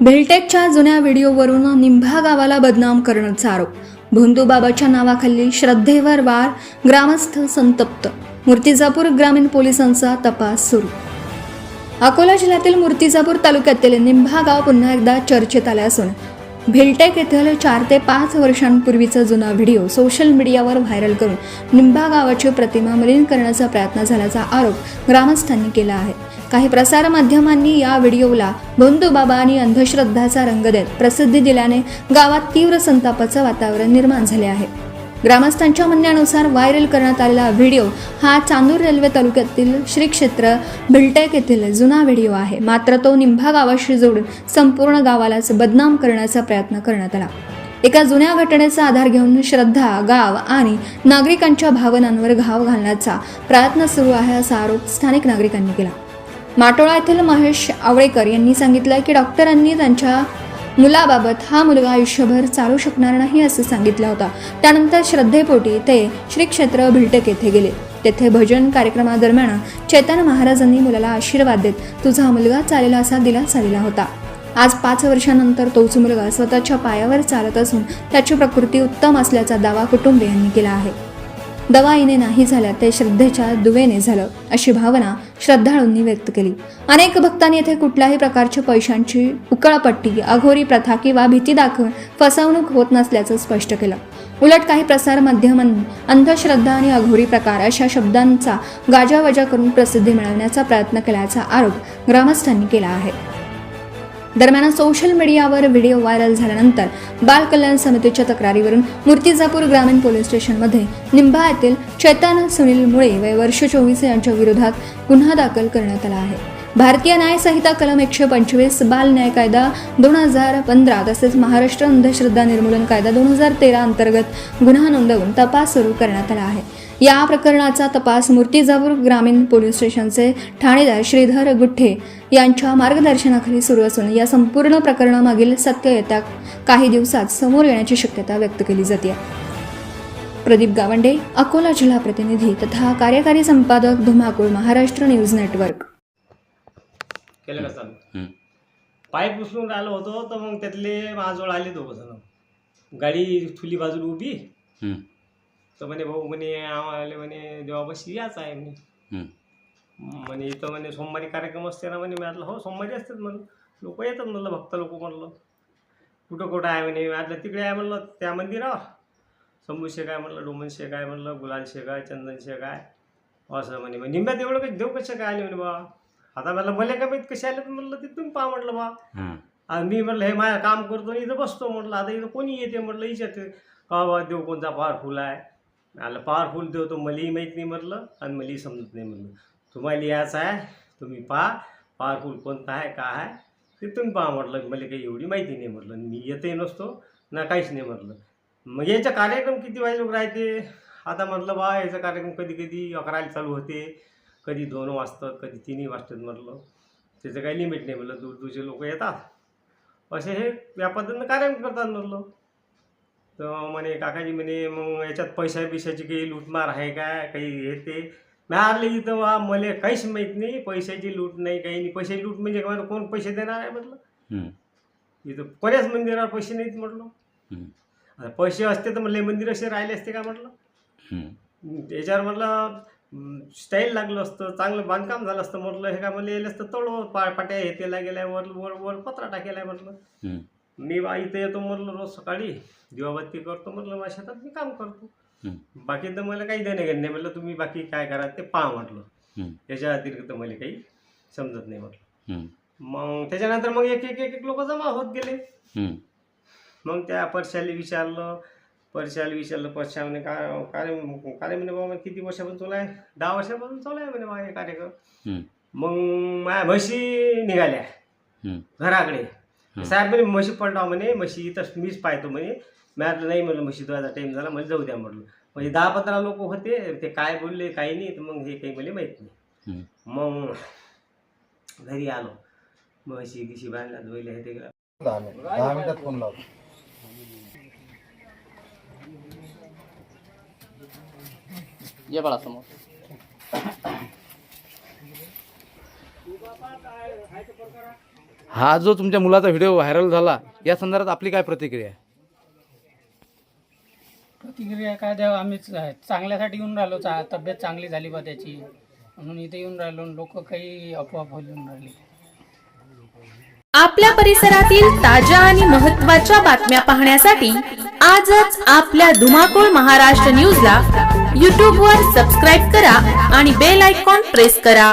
भेलटेकच्या जुन्या व्हिडिओवरून निंभा गावाला बदनाम करण्याचा आरोप. भोंदूबाबाच्या नावाखाली श्रद्धेवर वार, ग्रामस्थ संतप्त. मूर्तिजापूर ग्रामीण पोलिसांचा तपास सुरू. अकोला जिल्ह्यातील मूर्तिजापूर तालुक्यातील निंभा गाव पुन्हा एकदा चर्चेत आले असून भेलटेक येथील 4 ते 5 वर्षांपूर्वीचा जुना व्हिडिओ सोशल मीडियावर व्हायरल करून निंभा गावाची प्रतिमा मलिन करण्याचा प्रयत्न झाल्याचा आरोप ग्रामस्थांनी केला आहे. काही प्रसारमाध्यमांनी या व्हिडिओला भोंदूबाबा आणि अंधश्रद्धाचा रंग देत प्रसिद्धी दिल्याने गावात तीव्र संतापाचं वातावरण निर्माण झाले आहे. ग्रामस्थांच्या म्हणण्यानुसार व्हायरल करण्यात आलेला व्हिडिओ हा चांदूर रेल्वे तालुक्यातील श्री क्षेत्र भेलटेक येथील जुना व्हिडिओ आहे. मात्र तो निंभा गावाशी जोडून संपूर्ण गावालाच बदनाम करण्याचा प्रयत्न करण्यात आला. एका जुन्या घटनेचा आधार घेऊन श्रद्धा, गाव आणि नागरिकांच्या भावनांवर घाव घालण्याचा प्रयत्न सुरू आहे असा आरोप स्थानिक नागरिकांनी केला. माटोळा येथील महेश आवळेकर यांनी सांगितलं की डॉक्टरांनी त्यांच्या मुलाबाबत हा मुलगा आयुष्यभर चालू शकणार नाही असं सांगितलं होतं. त्यानंतर श्रद्धेपोटी ते श्री क्षेत्र भेलटेक येथे गेले. तेथे भजन कार्यक्रमादरम्यान चैतन्य महाराजांनी मुलाला आशीर्वाद देत तुझा मुलगा चालेल असा दिलासा दिला होता. आज 5 वर्षांनंतर तोच मुलगा स्वतःच्या पायावर चालत असून त्याची प्रकृती उत्तम असल्याचा दावा कुटुंबियांनी केला आहे. दवाईने नाही झाल्या ते श्रद्धेच्या दुवेने झालं अशी भावना श्रद्धाळूंनी व्यक्त केली. अनेक भक्तांनी येथे कुठल्याही प्रकारच्या पैशांची उकळपट्टी, अघोरी प्रथा किंवा भीती दाखवून फसवणूक होत नसल्याचं स्पष्ट केलं. उलट काही प्रसार माध्यमांनी अंधश्रद्धा आणि अघोरी प्रकार अशा शब्दांचा गाजावाजा करून प्रसिद्धी मिळवण्याचा प्रयत्न केल्याचा आरोप ग्रामस्थांनी केला आहे. दरम्यान सोशल मीडियावर व्हिडिओ व्हायरल झाल्यानंतर बाल कल्याण समितीच्या तक्रारीवरून मूर्तिजापूर ग्रामीण पोलीस स्टेशनमध्ये निंभा येथील चैतन्य सुनील मुळे वय वर्ष 24 यांच्या विरोधात गुन्हा दाखल करण्यात आला आहे. भारतीय न्याय संहिता कलम 125, बाल न्याय कायदा 2015 तसेच महाराष्ट्र अंधश्रद्धा निर्मूलन कायदा 2013 अंतर्गत गुन्हा नोंदवून तपास सुरू करण्यात आला आहे. या प्रकरणाचा तपास मूर्तिजापूर ग्रामीण पोलीस स्टेशनचे ठाणेदार श्रीधर गुठ्ठे यांच्या मार्गदर्शनाखाली सुरू असून या संपूर्ण प्रकरणामागील सत्य येत्या काही दिवसात समोर येण्याची शक्यता व्यक्त केली जाते. प्रदीप गावंडे, अकोला जिल्हा प्रतिनिधी तथा कार्यकारी संपादक, धुमाकूळ, महाराष्ट्र न्यूज नेटवर्क. केलं का चालू पाईप उचलून राहिलो होतो तर मग त्यातले माझजवळ आले 2 जण. गाडी खुली बाजूला उभी तर म्हणे भाऊ म्हणे आम्हाला म्हणे देवापाशी याच आहे म्हणे इथं म्हणे सोमवारी कार्यक्रम असते ना म्हणे. मी म्हटलं हो सोमवारी असतात म्हणलं, लोक येतात म्हणलं, भक्त लोक म्हणलं. कुठं आहे म्हणे. मी तिकडे आहे म्हणलं त्या मंदिरावर. शंभू शेख आहे म्हणलं, डोमन शेख आहे म्हणलं, गुलाल शेख आहे, चंदन शेख आहे असं म्हणे. मग निंब्यात एवढं काही देव कशा काय आले म्हणे बा. आता मला का माहीत कसे आले तर म्हणलं ते तुम्ही पहा म्हटलं बा. आणि मी म्हटलं हे माझं काम करतो आणि इथं बसतो म्हटलं. आता इथं कोणी येते म्हटलं विचारते का बा देव कोणता पॉवरफुल आहे. आलं पॉवरफुल देव तो मलाही माहीत नाही म्हटलं आणि मलाही समजत नाही म्हटलं. तुम्हाला यायचं आहे तुम्ही पहा पॉवरफुल कोणता आहे काय आहे ते तुम्ही पहा म्हटलं. मला काही एवढी माहिती नाही म्हटलं. मी येतही नसतो ना काहीच नाही म्हटलं. मग याचा कार्यक्रम किती वाजे लोक राहते. आता म्हटलं बा याचा कार्यक्रम कधी 11ला चालू होते, कधी 2 वाजतात, कधी 3 वाजतात म्हटलं. त्याचं काही लिमिट नाही म्हटलं. दूरचे लोक येतात असे हे या पद्धतीनं कार्यक्रम करतात म्हटलं. तर म्हणे काकाजी म्हणे मग याच्यात पैशाची काही लूटमार आहे काय काही हे ते. मी आले इथं वा मला काहीच माहीत नाही. पैशाची लूट नाही काही नाही. पैशाची लूट म्हणजे काय कोण पैसे देणार आहे म्हटलं. इथं कोण्याच मंदिरावर पैसे नाहीत म्हटलं. आता पैसे असते तर मला मंदिर असे राहिले असते का म्हटलं. त्याच्यावर म्हटलं स्टाईल लागलं असतं, चांगलं बांधकाम झालं असतं म्हटलं. हे का मला येईल असतं तळो पाट्या हे तेला गेलाय वर पत्रा टाकेलाय म्हटलं. मी बा इथं येतो म्हटलं रोज सकाळी दिवाबत्ती करतो म्हटलं. माझ्या शेतात मी काम करतो. बाकी तर मला काही देणे घेणे नाही म्हटलं. तुम्ही बाकी काय करा ते पहा म्हटलं. याच्या अतिरिक्त मला काही समजत नाही म्हटलं. मग त्याच्यानंतर मग एक लोक जमा होत गेले. मग त्या परशाला विचारलं. परशा म्हणे काय म्हणे बाबा किती वर्षापासून चालू आहे. 10 वर्षापासून चालू आहे म्हणे बा हे कार्यक्रम. मग माझ्या म्हशी निघाल्या घराकडे. साहेब म्हणे म्हशी पडला म्हणे. म्हशी इथं मीच पाहतो म्हणे. मी आता नाही म्हटलं म्हशी तुझा टाईम झाला मला जाऊ द्या म्हटलं. म्हणजे 10-15 लोक होते ते काय बोलले काही नाही. तर मग हे काही मला माहीत नाही. मग घरी आलो. म्हशी गिशी बांधल्या धुईले हे ते 10 मिनिटात फोन लावतो. ये बड़ा समोर हा जो तुमच्या मुलाचा व्हिडिओ व्हायरल झाला या संदर्भात आपली काय प्रतिक्रिया आहे? प्रतिक्रिया काय द्यावं, आम्ही चांगल्यासाठी येऊन राहिलो, तब्येत चांगली झाली बा त्याची म्हणून इथे येऊन राहिलो. लोक काही अफवा बोलून राहिले. आपल्या परिसरातील ताज्या आणि महत्त्वाच्या बातम्या पाहण्यासाठी आजच आपल्या धुमाकूळ महाराष्ट्र न्यूजला YouTube वर सबस्क्राईब करा आणि बेल आयकॉन प्रेस करा.